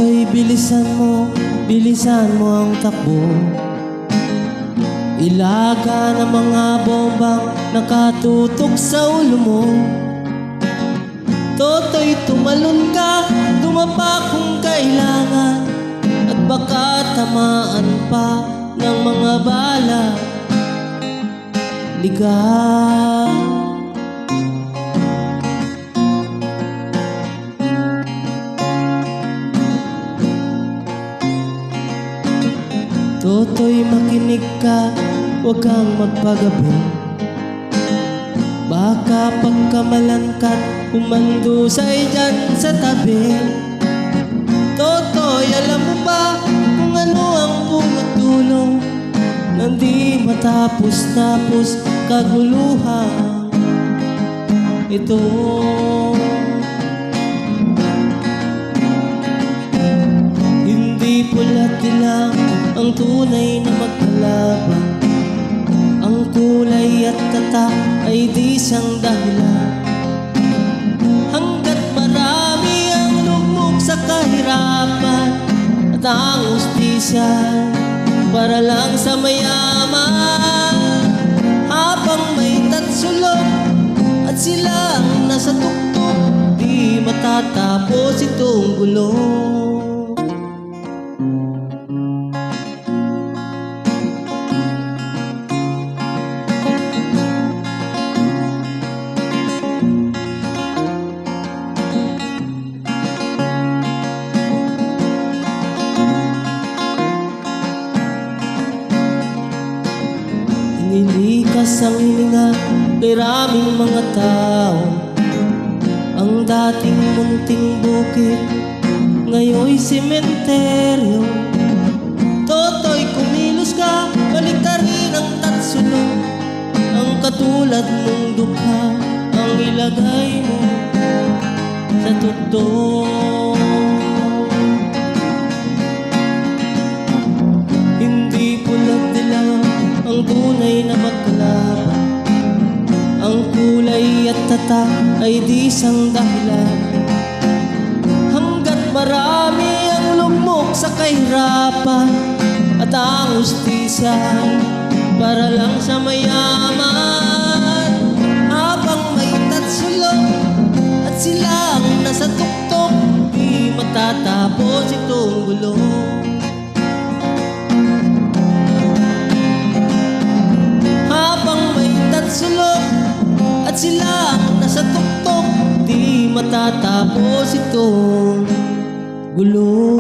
Toto'y bilisan mo ang takbo. Ilaga ng mga bombang nakatutok sa ulo mo. Toto'y tumalon ka, dumapa kung kailangan, at baka tamaan pa ng mga bala. Ligaw. Toto'y makinig ka, huwag kang magpagabi. Baka pagkamalan ka't umandusay dyan sa tabi. Toto'y alam mo ba kung ano ang punot dulo ng di matapos-tapos kaguluhan ito? Hindi pula't dilaw ang tunay na magkalaban. Ang kulay at tatak ay di siyang dahilan. Hanggat marami ang lugmok sa kahirapan, at ang ustisya para lang sa mayaman. Habang may tatsulog at sila ang nasa tuktok, di matatapos itong gulo. Nilikas ang hininga kay raming mga tao. Ang dating munting bukid ngayon'y sementeryo. Toto'y kumilos ka, baliktarin ang tatsulong. Ang katulad mong dukha ang ilagay mo sa tuktok. Hindi pula't dilaw ang tunay na magkalaban. Ang kulay at tatak ay di siyang dahilan. Hanggat marami ang lugmok sa kahirapan, at ang ustisya para lang sa mayaman. Habang may tatsulong at sila ang nasa tuktok, di matatapos itong gulo. Sulok at sila nasa tuktok, di matatapos itong gulo.